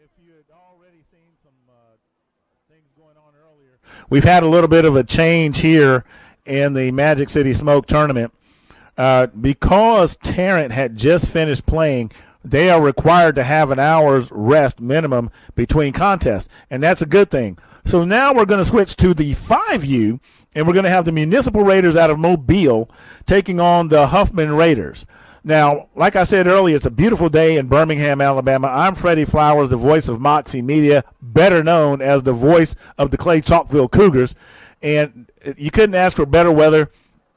if you had already seen some things going on earlier, we've had a little bit of a change here in the Magic City Smoke tournament. Because Tarrant had just finished playing, they are required to have an hour's rest minimum between contests, and that's a good thing. So now we're going to switch to the 5U, and we're going to have the Municipal Raiders out of Mobile taking on the Huffman Raiders. Now, like I said earlier, it's a beautiful day in Birmingham, Alabama. I'm Freddie Flowers, the voice of Moxie Media, better known as the voice of the Clay Chalkville Cougars. And you couldn't ask for better weather.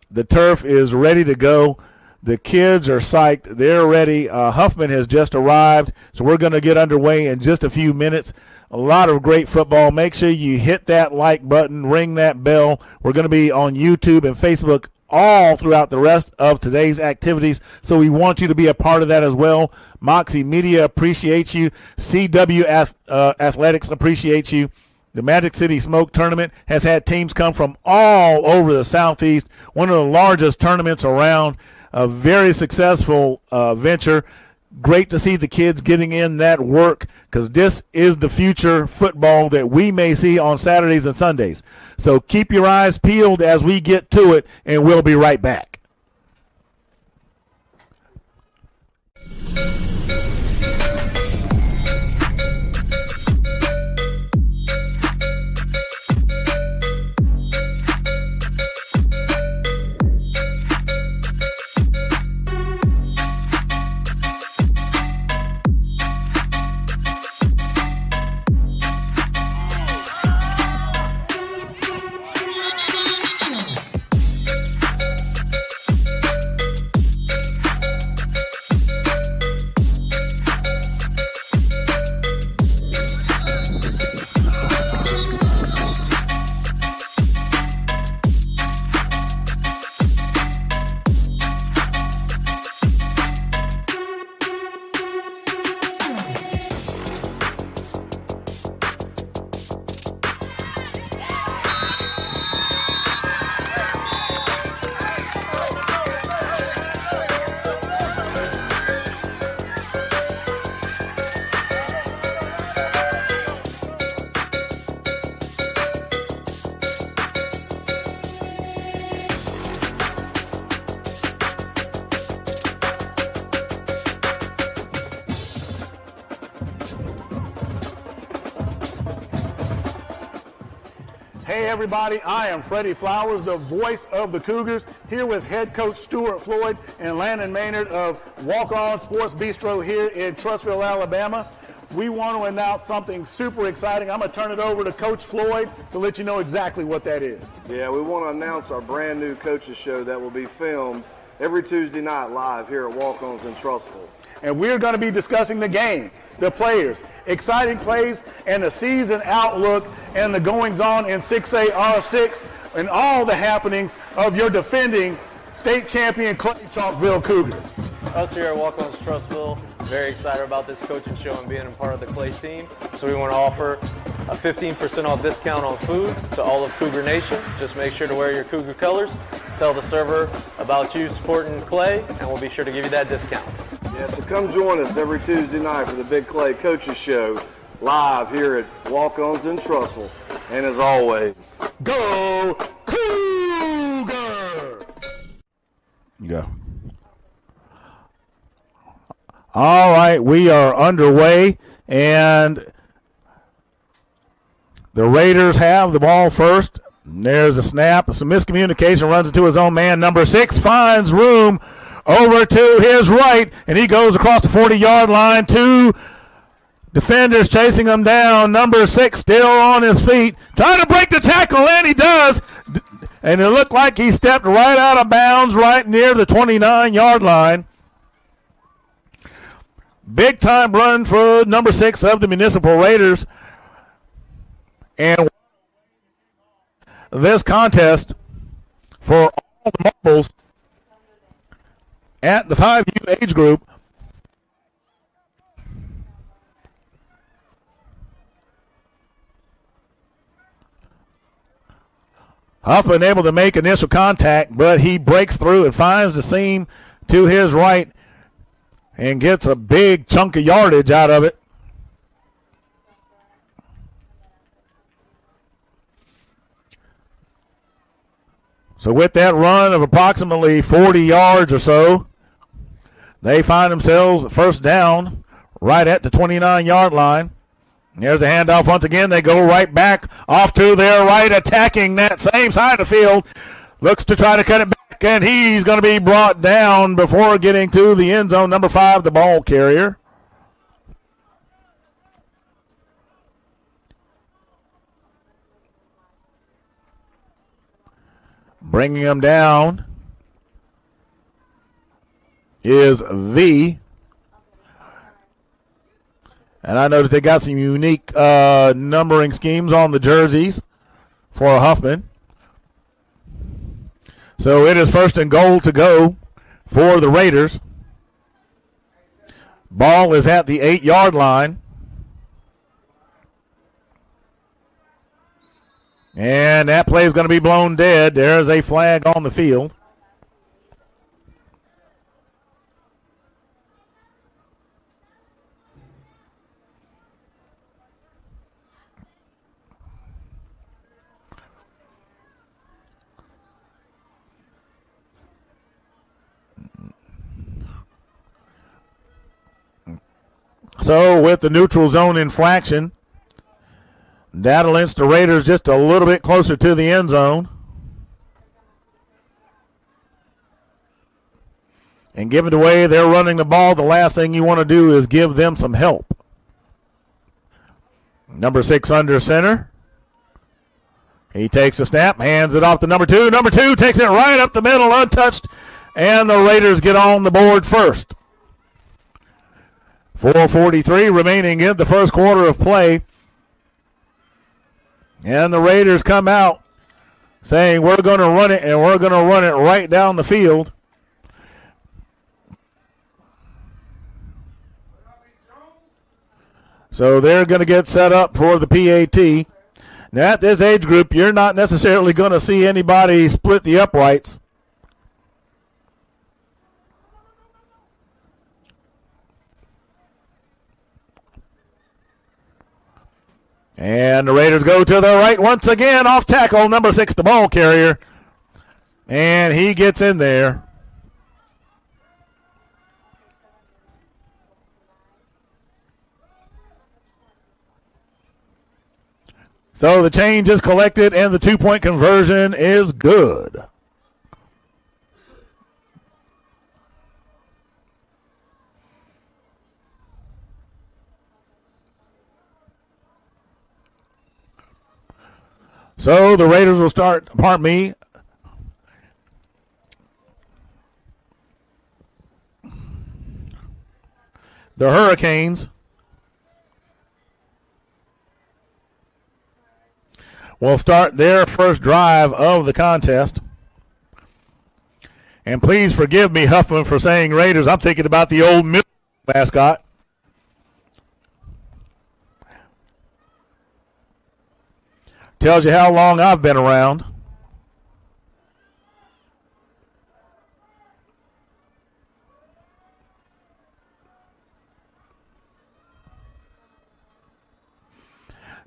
The turf is ready to go. The kids are psyched. They're ready. Huffman has just arrived, so we're going to get underway in just a few minutes. A lot of great football. Make sure you hit that like button, ring that bell. We're going to be on YouTube and Facebook all throughout the rest of today's activities, so we want you to be a part of that as well. Moxie Media appreciates you. CW Athletics appreciates you. The Magic City Smoke Tournament has had teams come from all over the Southeast, one of the largest tournaments around, a very successful venture. Great to see the kids getting in that work, because this is the future football that we may see on Saturdays and Sundays. So keep your eyes peeled as we get to it, and we'll be right back. Hey everybody, I am Freddie Flowers, the voice of the Cougars, here with head coach Stuart Floyd and Landon Maynard of Walk On Sports Bistro here in Trussville, Alabama. We want to announce something super exciting. I'm going to turn it over to Coach Floyd to let you know exactly what that is. Yeah, we want to announce our brand new coaches show that will be filmed every Tuesday night live here at Walk Ons in Trussville. And we're going to be discussing the game, the players, exciting plays, and the season outlook and the goings-on in 6A R6 and all the happenings of your defending state champion Clay Chalkville Cougars. Us here at Walk-Ons Trussville, very excited about this coaching show and being a part of the Clay team. So we want to offer a 15% off discount on food to all of Cougar Nation. Just make sure to wear your Cougar colors. Tell the server about you supporting Clay, and we'll be sure to give you that discount. Yeah, so come join us every Tuesday night for the Big Clay Coaches Show live here at Walk-Ons in Trussville. And as always, go Cougar! You go. All right, we are underway, and the Raiders have the ball first. There's a snap. Some miscommunication, runs into his own man. Number 6 finds room over to his right, and he goes across the 40-yard line. 2 defenders chasing him down. Number 6 still on his feet, trying to break the tackle, and he does. And it looked like he stepped right out of bounds right near the 29-yard line. Big-time run for number 6 of the Municipal Raiders. And this contest for all the marbles at the 5U age group. Huffman able to make initial contact, but he breaks through and finds the seam to his right and gets a big chunk of yardage out of it. So with that run of approximately 40 yards or so, they find themselves first down right at the 29-yard line. There's a handoff once again. They go right back off to their right, attacking that same side of the field. Looks to try to cut it back, and he's going to be brought down before getting to the end zone. Number 5, the ball carrier. Bringing him down is V. And I noticed they got some unique numbering schemes on the jerseys for Huffman. So it is first and goal to go for the Raiders. Ball is at the 8-yard line. And that play is going to be blown dead. There's a flag on the field. So with the neutral zone infraction, that'll inch the Raiders just a little bit closer to the end zone. And given the way they're running the ball, the last thing you want to do is give them some help. Number 6 under center. He takes the snap, hands it off to number 2. Number 2 takes it right up the middle, untouched, and the Raiders get on the board first. 4:43 remaining in the first quarter of play. And the Raiders come out saying, we're going to run it, and we're going to run it right down the field. So they're going to get set up for the PAT. Now, at this age group, you're not necessarily going to see anybody split the uprights. And the Raiders go to the right once again, off tackle, number 6, the ball carrier. And he gets in there. So the change is collected, and the 2-point conversion is good. So the Raiders will start, the Hurricanes will start their first drive of the contest. And please forgive me, Huffman, for saying Raiders. I'm thinking about the old Municipal mascot. Tells you how long I've been around.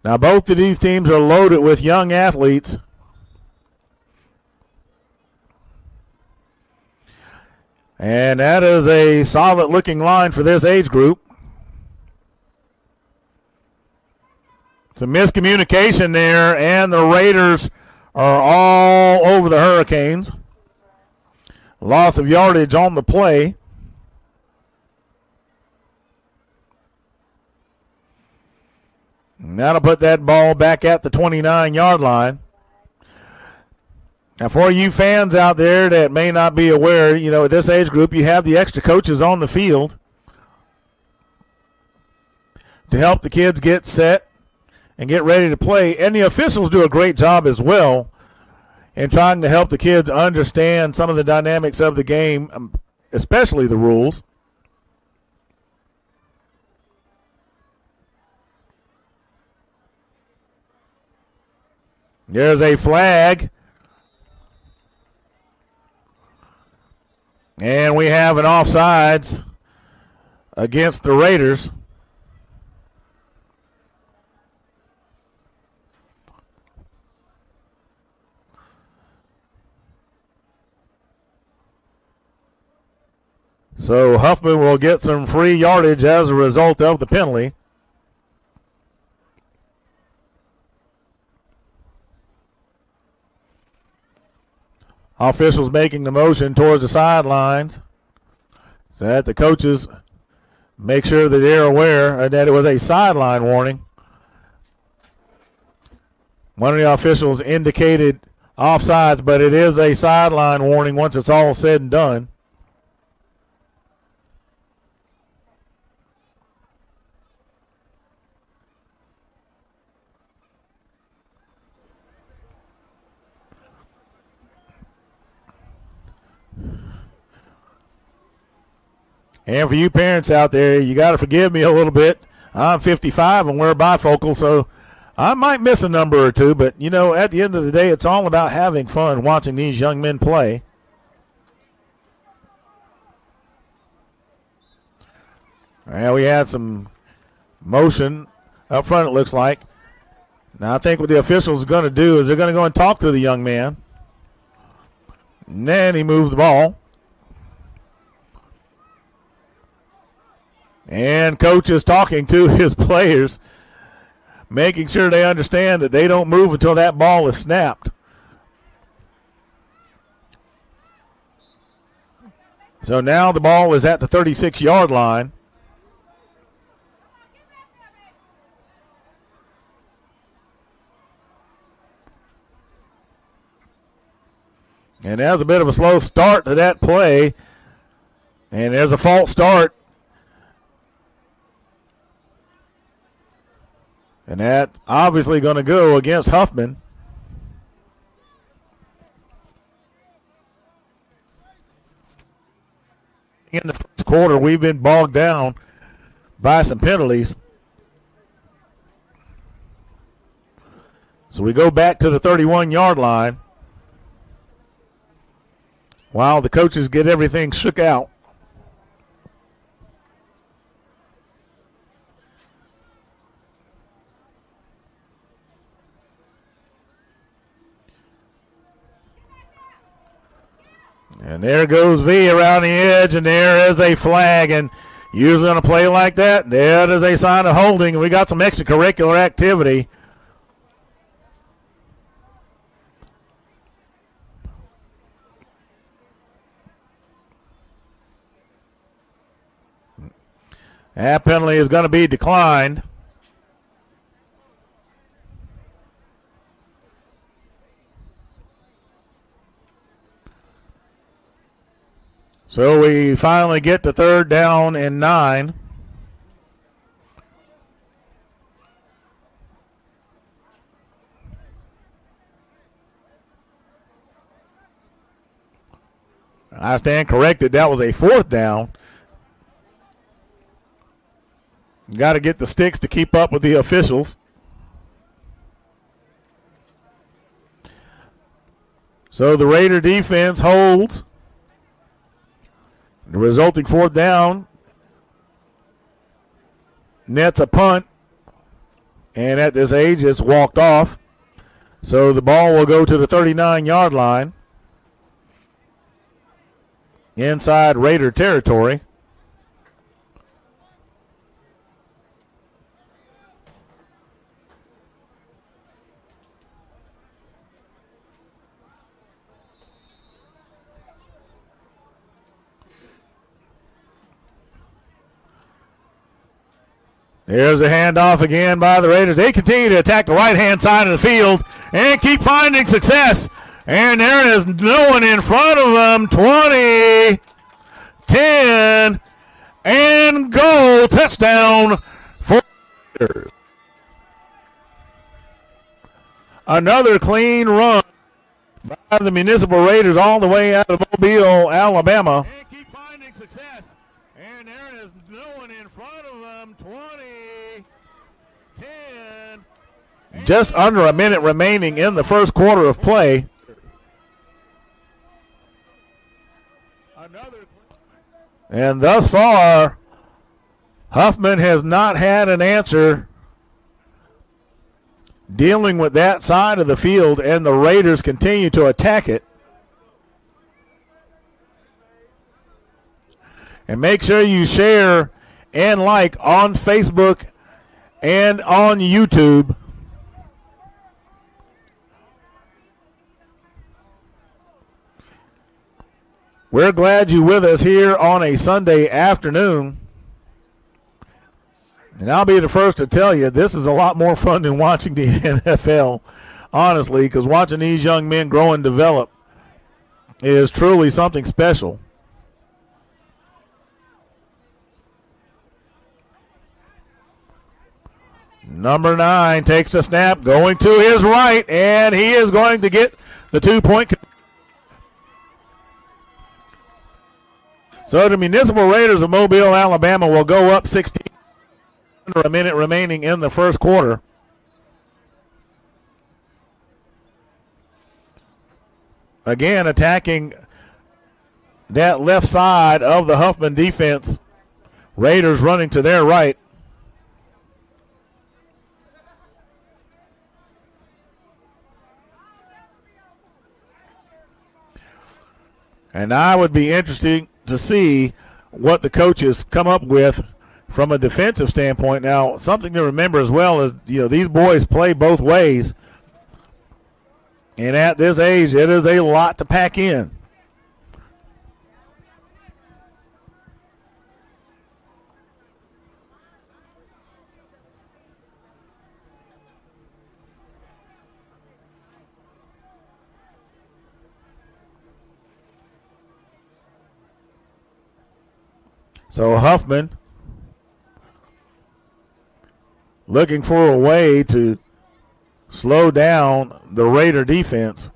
Now, both of these teams are loaded with young athletes. And that is a solid-looking line for this age group. Some miscommunication there, and the Raiders are all over the Hurricanes. Loss of yardage on the play. And that'll put that ball back at the 29-yard line. Now, for you fans out there that may not be aware, at this age group, you have the extra coaches on the field to help the kids get set and get ready to play. And the officials do a great job as well in trying to help the kids understand some of the dynamics of the game, especially the rules. There's a flag. And we have an offsides against the Raiders. So Huffman will get some free yardage as a result of the penalty. Officials making the motion towards the sidelines so that the coaches make sure that they're aware that it was a sideline warning. One of the officials indicated offsides, but it is a sideline warning once it's all said and done. And for you parents out there, you got to forgive me a little bit. I'm 55 and we're bifocal, so I might miss a number or two. But, you know, at the end of the day, it's all about having fun watching these young men play. Well, we had some motion up front, it looks like. Now, I think what the officials are going to do is they're going to go and talk to the young man. And then he moves the ball. And coach is talking to his players, making sure they understand that they don't move until that ball is snapped. So now the ball is at the 36-yard line. And there's a bit of a slow start to that play. And there's a false start. And that's obviously going to go against Huffman. In the first quarter, we've been bogged down by some penalties. So we go back to the 31-yard line while the coaches get everything shook out. And there goes V around the edge, and there is a flag. And usually on a play like that, there is a sign of holding. And we got some extracurricular activity. That penalty is going to be declined. So we finally get the 3rd down and 9. I stand corrected. That was a 4th down. Got to get the sticks to keep up with the officials. So the Raider defense holds. The resulting 4th down nets a punt, and at this age it's walked off. So the ball will go to the 39-yard line inside Raider territory. There's a handoff again by the Raiders. They continue to attack the right-hand side of the field and keep finding success. And there is no one in front of them. 20, 10, and goal. Touchdown for the Raiders. Another clean run by the Municipal Raiders all the way out of Mobile, Alabama. And keep finding success. And there is no one in front of them. 20, 10. Just under a minute remaining in the first quarter of play. And thus far, Huffman has not had an answer dealing with that side of the field, and the Raiders continue to attack it. And make sure you share and like on Facebook and on YouTube. We're glad you're with us here on a Sunday afternoon. And I'll be the first to tell you, this is a lot more fun than watching the NFL, honestly, because watching these young men grow and develop is truly something special. Number 9 takes the snap, going to his right, and he is going to get the 2-point. So the Municipal Raiders of Mobile, Alabama will go up 16 under a minute remaining in the first quarter. Again, attacking that left side of the Huffman defense. Raiders running to their right. And I would be interested to see what the coaches come up with from a defensive standpoint. Now, something to remember as well is, these boys play both ways. And at this age, it is a lot to pack in. So Huffman looking for a way to slow down the Raider defense.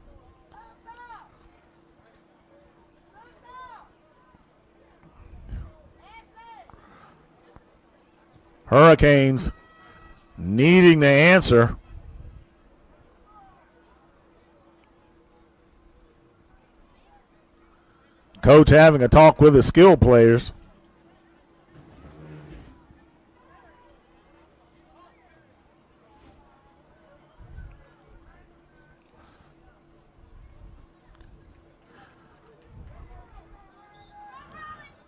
Hurricanes needing the answer. Coach having a talk with the skill players.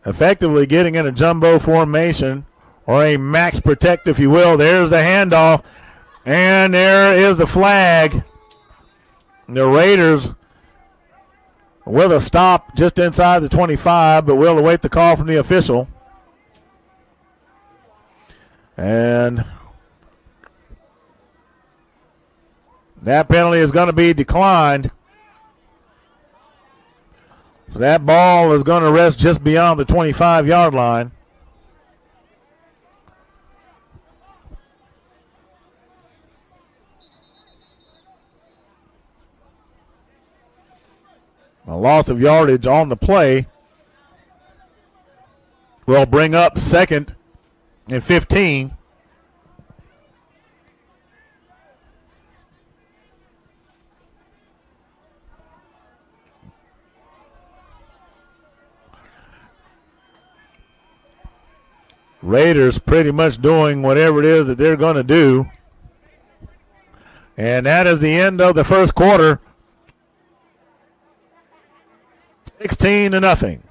Effectively getting in a jumbo formation or a max protect, if you will. There's the handoff, and there is the flag. The Raiders with a stop just inside the 25, but we'll await the call from the official. And that penalty is going to be declined. So that ball is going to rest just beyond the 25-yard line. A loss of yardage on the play will bring up 2nd and 15. Raiders pretty much doing whatever it is that they're going to do. And that is the end of the first quarter. 16-0.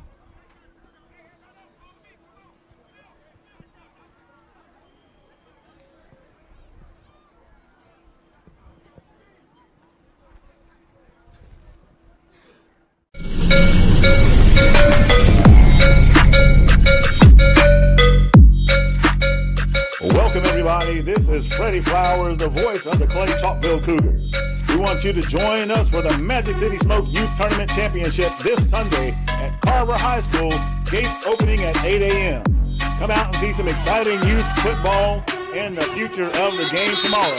Welcome, everybody. This is Freddie Flowers, the voice of the Clay Chalkville Cougars. We want you to join us for the Magic City Smoke Youth Tournament Championship this Sunday at Carver High School, gates opening at 8 a.m. Come out and see some exciting youth football and the future of the game tomorrow.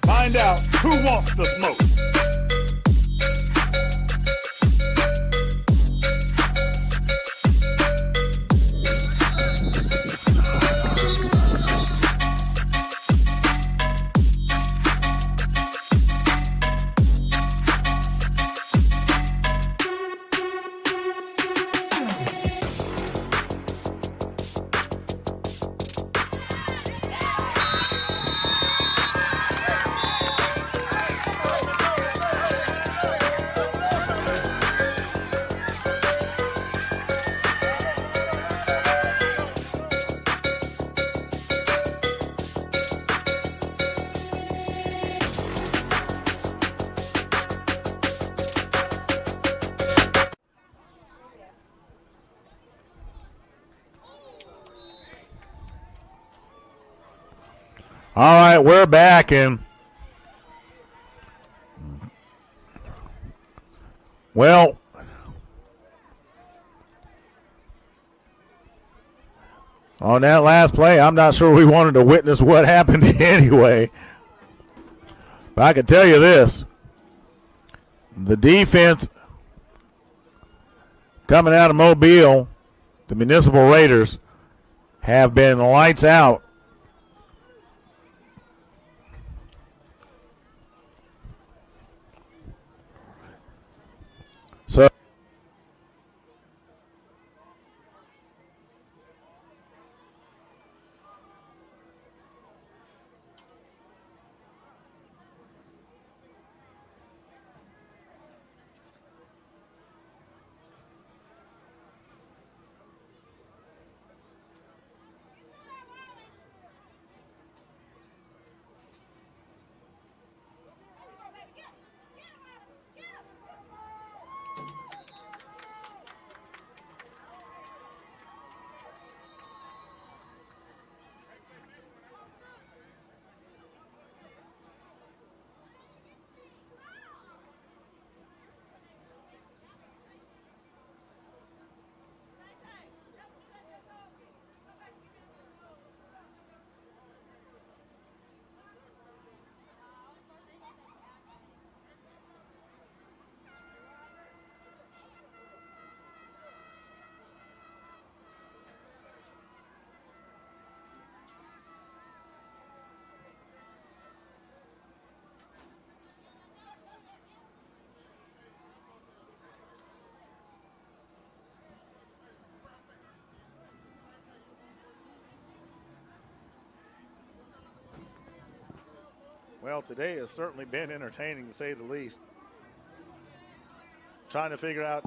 Find out who wants the smoke. All right, we're back, and well, on that last play, I'm not sure we wanted to witness what happened anyway. But I can tell you this. The defense coming out of Mobile, the Municipal Raiders, have been lights out. So well, today has certainly been entertaining, to say the least. Trying to figure out,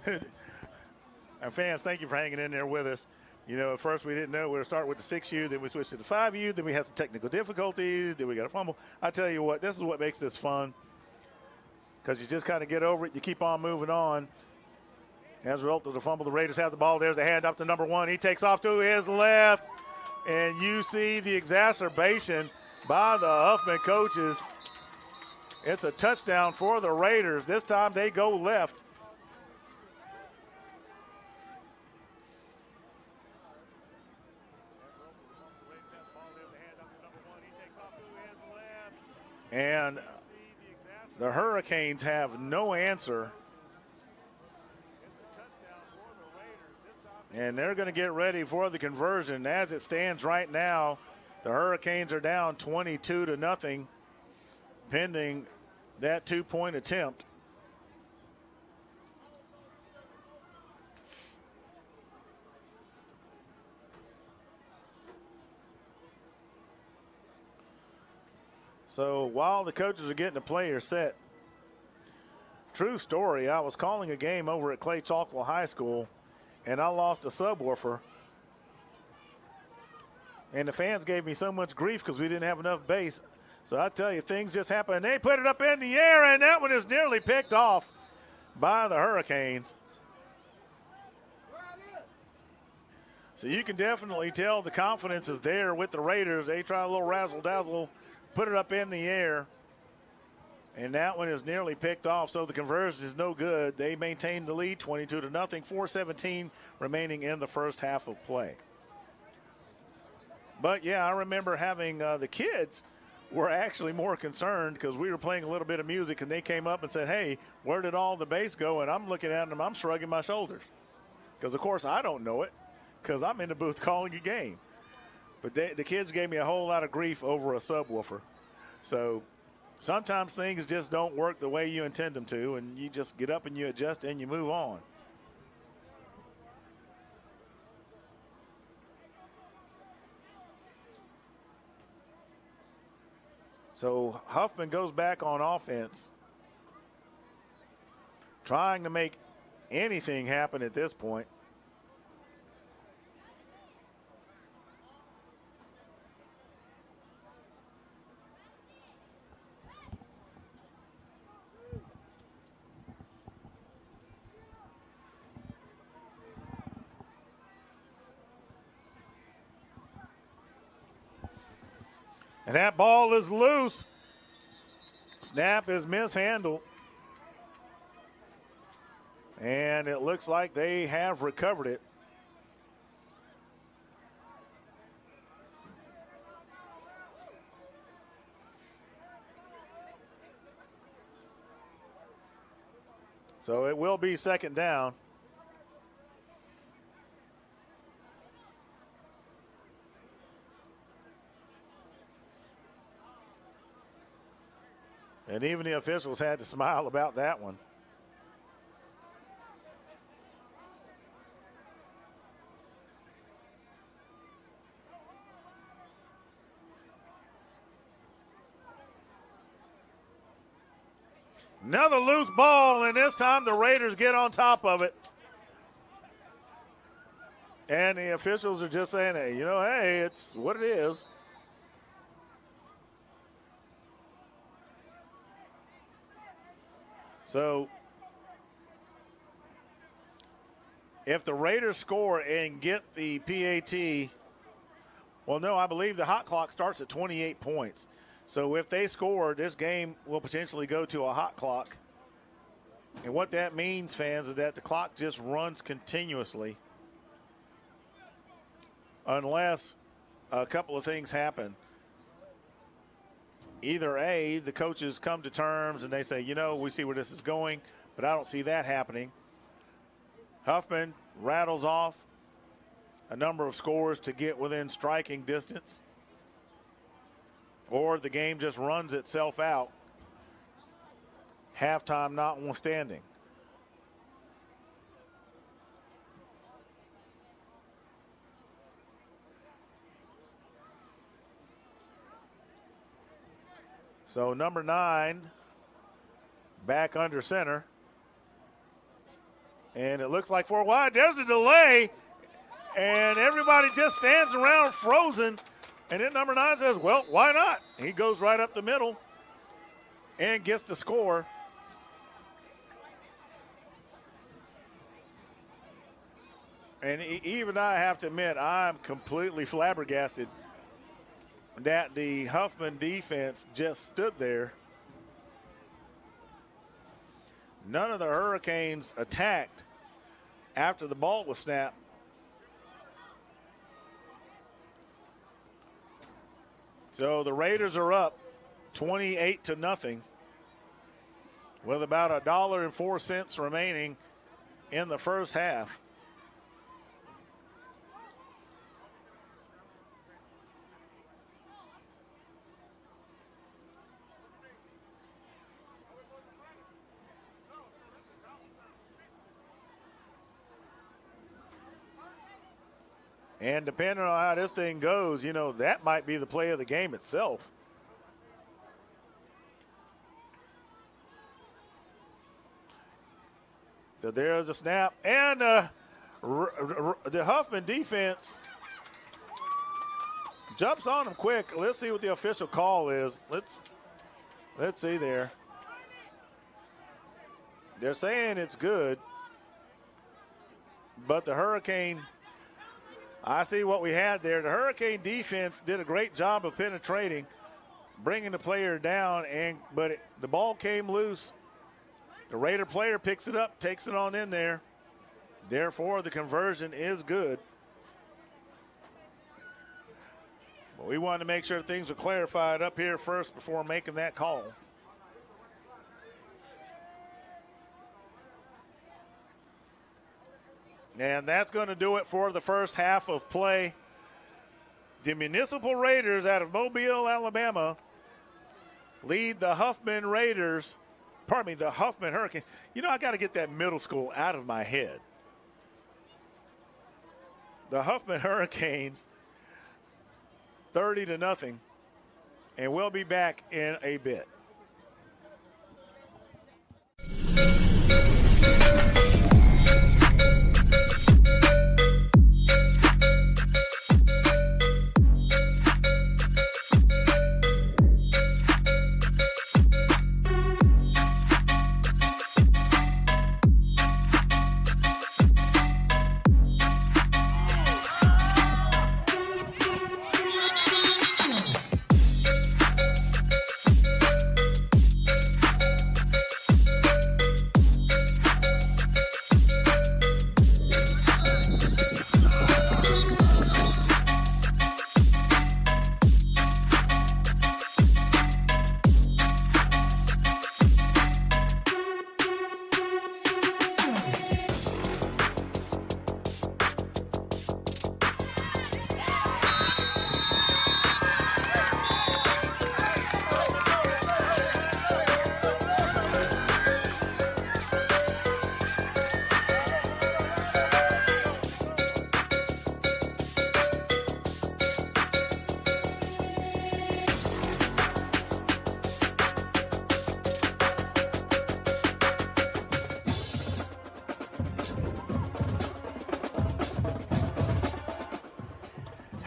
and fans, thank you for hanging in there with us. You know, at first we didn't know we were starting with the 6U, then we switched to the 5U, then we had some technical difficulties, then we got a fumble. I tell you what, this is what makes this fun, because you just kind of get over it, you keep on moving on. As a result of the fumble, the Raiders have the ball. There's a hand up to number 1. He takes off to his left, and you see the exacerbation by the Huffman coaches. It's a touchdown for the Raiders. This time they go left. And the Hurricanes have no answer. And they're going to get ready for the conversion. As it stands right now, the Hurricanes are down 22-0, pending that 2-point attempt. So while the coaches are getting the players set, true story, I was calling a game over at Clay Chalkwell High School, and I lost a subwoofer. And the fans gave me so much grief because we didn't have enough bass. So I tell you, things just happen. And they put it up in the air, and that one is nearly picked off by the Hurricanes. So you can definitely tell the confidence is there with the Raiders. They try a little razzle-dazzle, put it up in the air, and that one is nearly picked off. So the conversion is no good. They maintain the lead 22-0, 4:17 remaining in the first half of play. But, yeah, I remember having the kids were actually more concerned because we were playing a little bit of music, and they came up and said, hey, where did all the bass go? And I'm looking at them, I'm shrugging my shoulders because, of course, I don't know it because I'm in the booth calling a game. But the kids gave me a whole lot of grief over a subwoofer. So sometimes things just don't work the way you intend them to, and you just get up and you adjust and you move on. So Huffman goes back on offense, trying to make anything happen at this point. And that ball is loose. Snap is mishandled. And it looks like they have recovered it. So it will be second down. And even the officials had to smile about that one. Another loose ball, and this time the Raiders get on top of it. And the officials are just saying, hey, hey, it's what it is. So if the Raiders score and get the PAT, well, no, I believe the hot clock starts at 28 points. So if they score, this game will potentially go to a hot clock. And what that means, fans, is that the clock just runs continuously unless a couple of things happen. Either A, the coaches come to terms and they say, we see where this is going, but I don't see that happening. Huffman rattles off a number of scores to get within striking distance. Or the game just runs itself out, halftime notwithstanding. So number 9 back under center. And it looks like 4 wide. There's a delay, and everybody just stands around frozen. And then number 9 says, well, why not? He goes right up the middle and gets the score. And even I have to admit, I'm completely flabbergasted that the Huffman defense just stood there. None of the Hurricanes attacked after the ball was snapped. So the Raiders are up 28-0 with about $1.04 remaining in the first half. And depending on how this thing goes, that might be the play of the game itself. So there's a snap. And the Huffman defense jumps on them quick. Let's see what the official call is. Let's see there. They're saying it's good. But the Hurricane, I see what we had there. The Hurricane defense did a great job of penetrating, bringing the player down, but the ball came loose. The Raider player picks it up, takes it on in there. Therefore, the conversion is good. But we wanted to make sure things were clarified up here first before making that call. And that's going to do it for the first half of play. The Municipal Raiders out of Mobile, Alabama, lead the Huffman the Huffman Hurricanes. I got to get that middle school out of my head. The Huffman Hurricanes, 30-0. And we'll be back in a bit.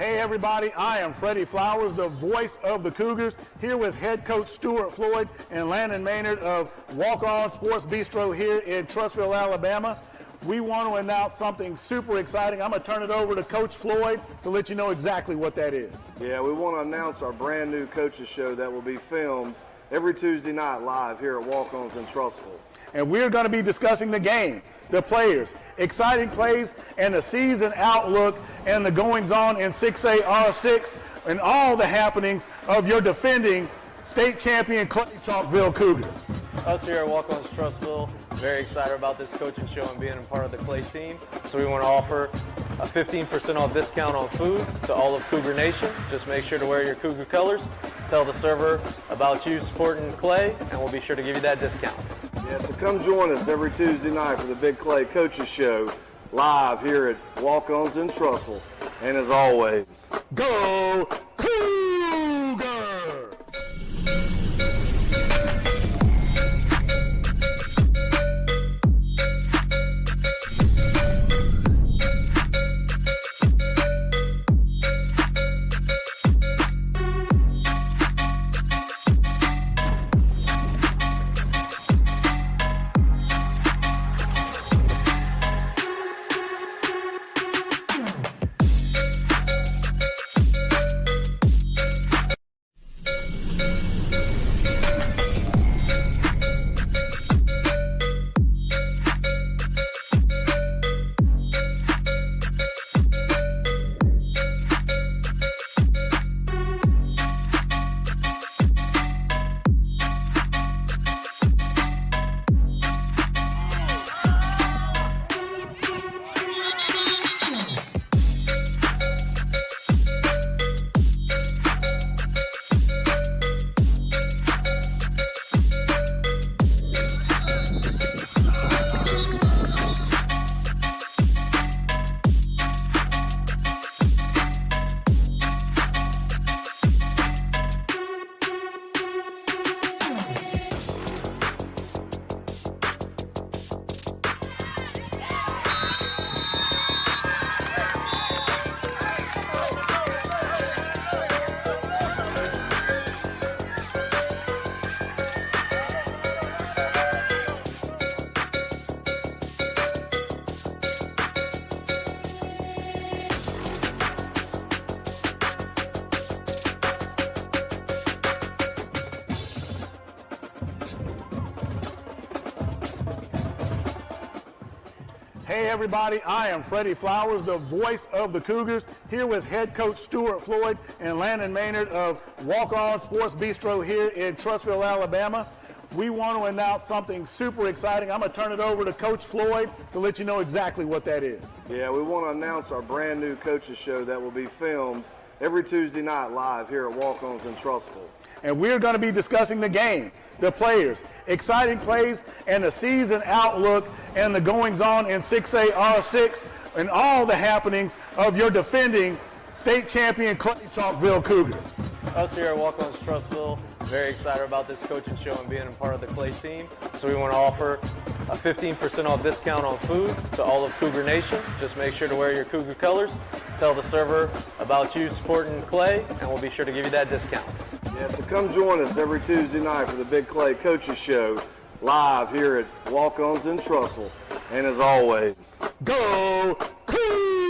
Hey everybody, I am Freddie Flowers, the voice of the Cougars, here with head coach Stuart Floyd and Landon Maynard of Walk On Sports Bistro here in Trussville, Alabama. We want to announce something super exciting. I'm going to turn it over to Coach Floyd to let you know exactly what that is. Yeah, we want to announce our brand new coaches show that will be filmed every Tuesday night live here at Walk Ons in Trussville. And we're going to be discussing the game, the players, exciting plays, and the season outlook and the goings-on in 6A R6 and all the happenings of your defending state champion Clay Chalkville Cougars. Us here at Walk On Trussville, very excited about this coaching show and being a part of the Clay team. So we want to offer a 15% off discount on food to all of Cougar Nation. Just make sure to wear your Cougar colors. Tell the server about you supporting Clay, and we'll be sure to give you that discount. Yeah, so come join us every Tuesday night for the Big Clay Coaches Show live here at Walk Ons in Trussville. And as always, go Cougars! Hey everybody, I am Freddie Flowers, the voice of the Cougars, here with head coach Stuart Floyd and Landon Maynard of Walk On Sports Bistro here in Trussville, Alabama. We want to announce something super exciting. I'm going to turn it over to Coach Floyd to let you know exactly what that is. Yeah, we want to announce our brand new coaches show that will be filmed every Tuesday night live here at Walk Ons in Trussville. And we're going to be discussing the game, the players, exciting plays, and the season outlook and the goings-on in 6A R6 and all the happenings of your defending state champion Clay Chalkville Cougars. Us here at Walk On Trussville, very excited about this coaching show and being a part of the Clay team. So we want to offer a 15% off discount on food to all of Cougar Nation. Just make sure to wear your Cougar colors. Tell the server about you supporting Clay, and we'll be sure to give you that discount. Yeah, so come join us every Tuesday night for the Big Clay Coaches Show live here at Walk Ons in Trussville. And as always, go Cougars!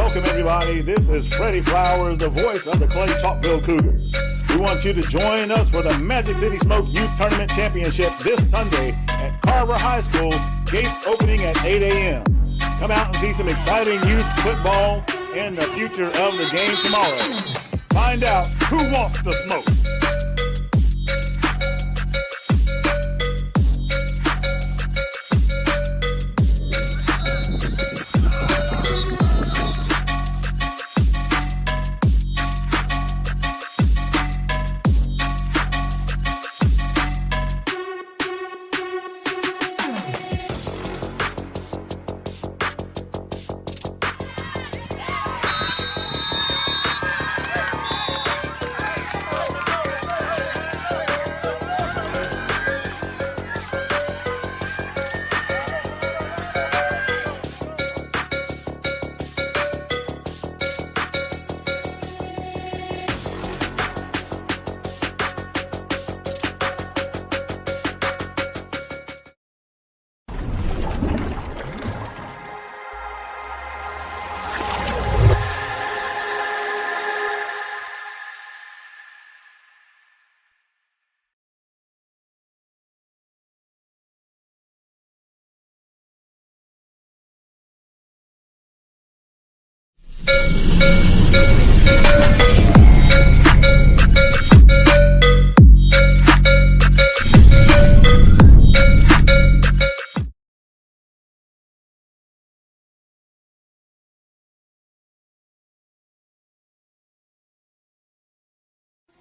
Welcome, everybody. This is Freddie Flowers, the voice of the Clay Chalkville Cougars. We want you to join us for the Magic City Smoke Youth Tournament Championship this Sunday at Carver High School, gates opening at 8 a.m. Come out and see some exciting youth football and the future of the game tomorrow. Find out who wants the smoke.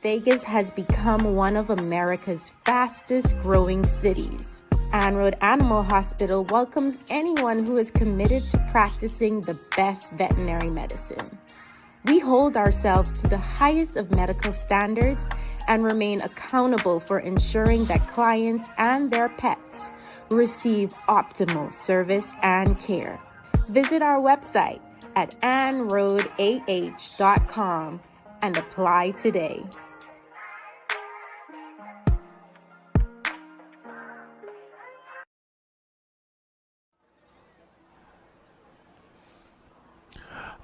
Vegas has become one of America's fastest growing cities. Ann Road Animal Hospital welcomes anyone who is committed to practicing the best veterinary medicine. We hold ourselves to the highest of medical standards and remain accountable for ensuring that clients and their pets receive optimal service and care. Visit our website at annroadah.com and apply today.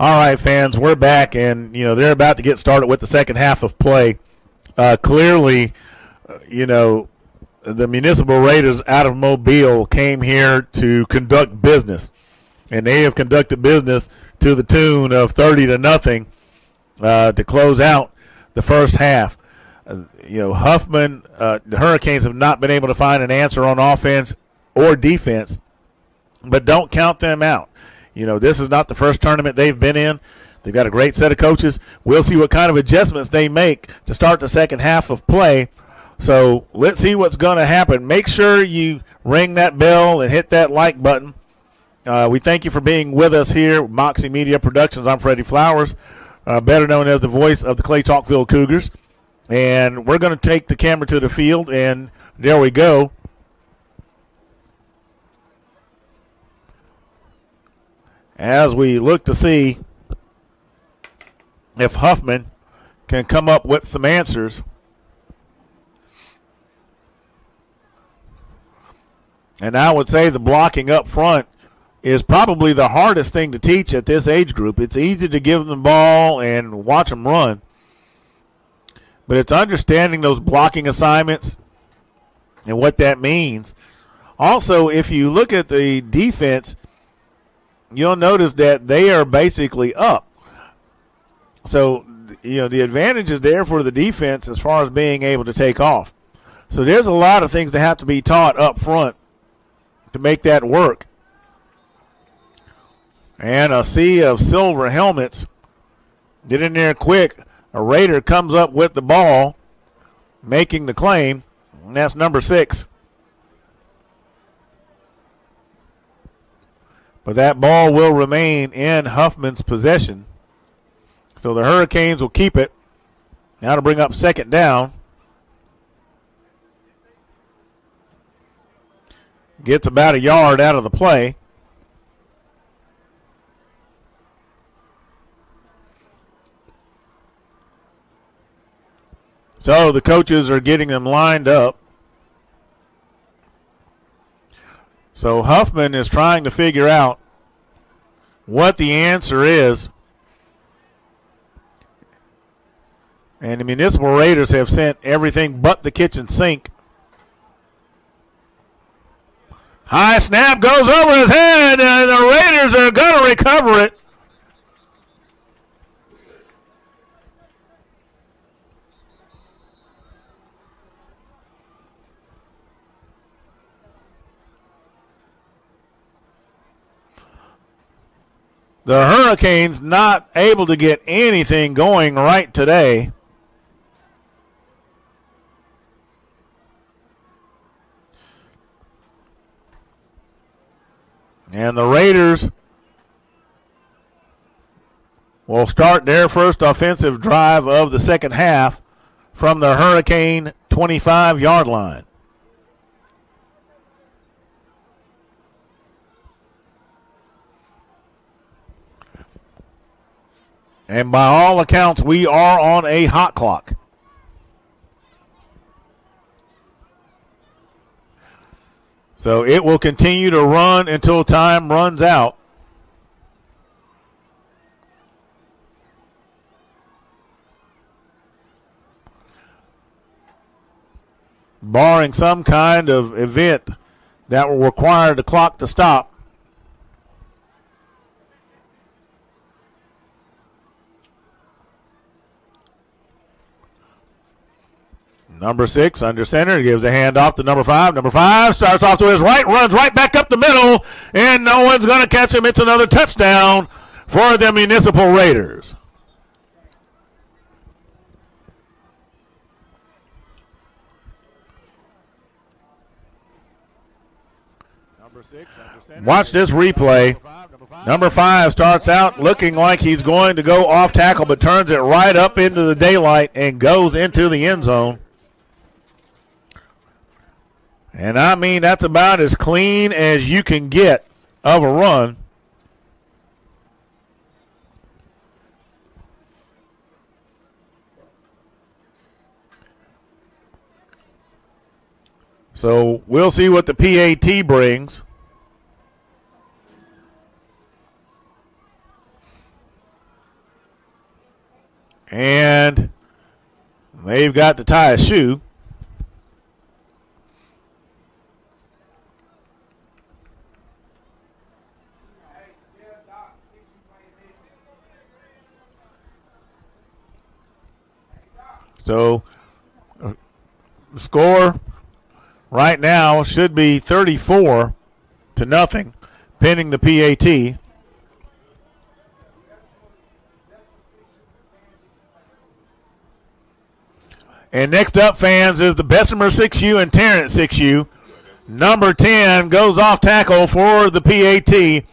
All right, fans, we're back, and, they're about to get started with the second half of play. Clearly, the Municipal Raiders out of Mobile came here to conduct business, and they have conducted business to the tune of 30-0 to close out the first half. Huffman, the Hurricanes have not been able to find an answer on offense or defense, but don't count them out. This is not the first tournament they've been in. They've got a great set of coaches. We'll see what kind of adjustments they make to start the second half of play. So let's see what's going to happen. Make sure you ring that bell and hit that like button. We thank you for being with us here, Moxie Media Productions. I'm Freddie Flowers, better known as the voice of the Clay Chalkville Cougars. And we're going to take the camera to the field, and there we go. As we look to see if Huffman can come up with some answers. And I would say the blocking up front is probably the hardest thing to teach at this age group. It's easy to give them the ball and watch them run, but it's understanding those blocking assignments and what that means. Also, if you look at the defense, you'll notice that they are basically up. So, the advantage is there for the defense as far as being able to take off. So there's a lot of things that have to be taught up front to make that work. And a sea of silver helmets. Get in there quick. A Raider comes up with the ball, making the claim, and that's number 6. But that ball will remain in Huffman's possession. So the Hurricanes will keep it. Now to bring up second down. Gets about a yard out of the play. So the coaches are getting them lined up. So Huffman is trying to figure out what the answer is And the Municipal Raiders have sent everything but the kitchen sink. High snap goes over his head, and the Raiders are going to recover it. The Hurricanes not able to get anything going right today. And the Raiders will start their first offensive drive of the second half from the Hurricane 25-yard line. And by all accounts, we are on a hot clock. So it will continue to run until time runs out. Barring some kind of event that will require the clock to stop. Number 6 under center gives a handoff to number 5. Number 5 starts off to his right, runs right back up the middle, and no one's going to catch him. It's another touchdown for the Municipal Raiders. Watch this replay. Number 5 starts out looking like he's going to go off tackle, but turns it right up into the daylight and goes into the end zone. And I mean, that's about as clean as you can get of a run. So we'll see what the PAT brings. And they've got to tie a shoe. So, score right now should be 34-0, pending the PAT. And next up, fans, is the Bessemer 6U and Tarrant 6U. Number 10 goes off tackle for the PAT.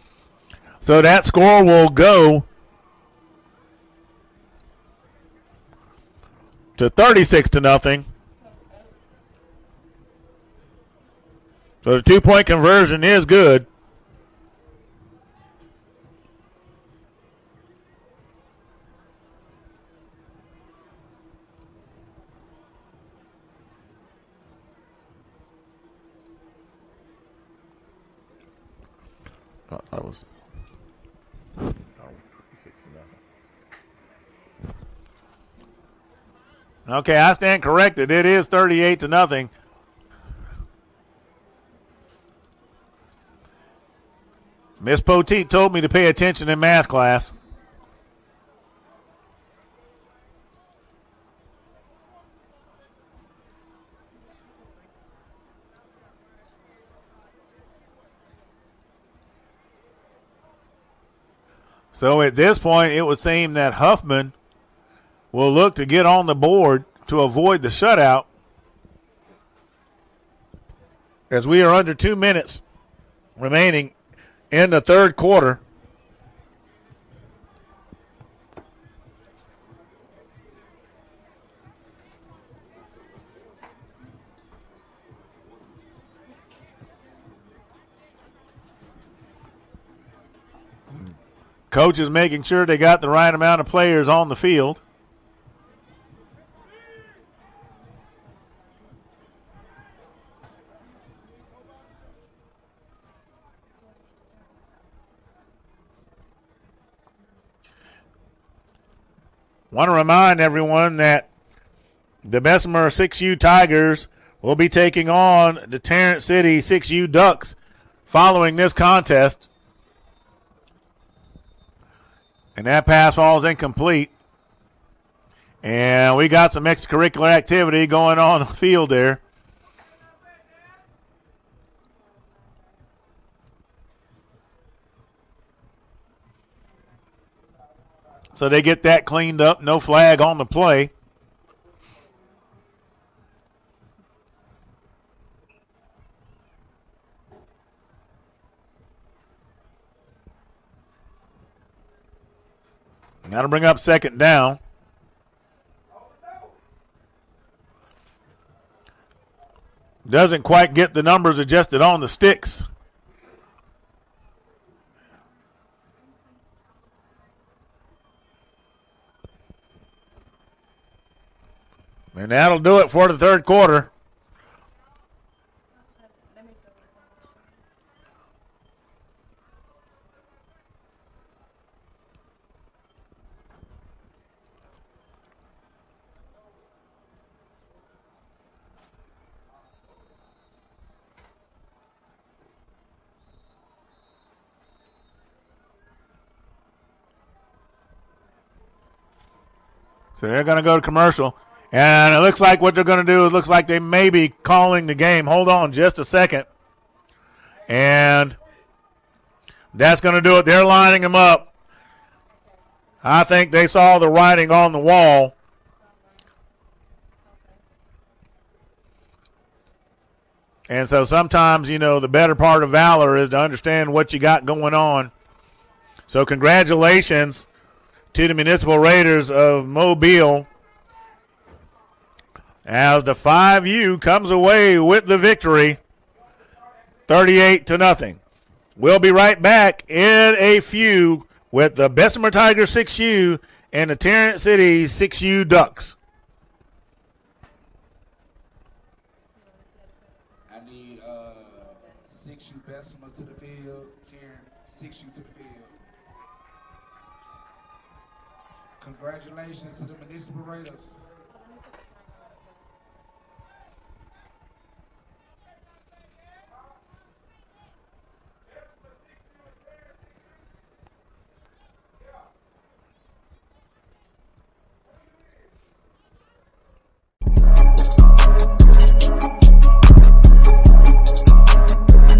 So that score will go to 36-0. So the 2-point conversion is good. That was 6-0. Okay, I stand corrected. It is 38-0. Miss Poteet told me to pay attention in math class. So at this point, it would seem that Huffman will look to get on the board to avoid the shutout, as we are under 2 minutes remaining in the third quarter. Coach is making sure they got the right amount of players on the field. Want to remind everyone that the Bessemer 6U Tigers will be taking on the Tarrant City 6U Ducks following this contest. And that pass falls incomplete. And we got some extracurricular activity going on the field there. So they get that cleaned up. No flag on the play. That'll bring up second down. Doesn't quite get the numbers adjusted on the sticks. And that'll do it for the third quarter. So they're going to go to commercial. And it looks like what they're going to do, it looks like they may be calling the game. Hold on just a second. And that's going to do it. They're lining them up. I think they saw the writing on the wall. And so sometimes, the better part of valor is to understand what you got going on. So congratulations to the Municipal Raiders of Mobile as the 5U comes away with the victory, 38-0. We'll be right back in a few with the Bessemer Tigers 6U and the Tarrant City 6U Ducks. I need 6U Bessemer to the field, Tarrant 6U to the field. Congratulations to the Municipal Raiders.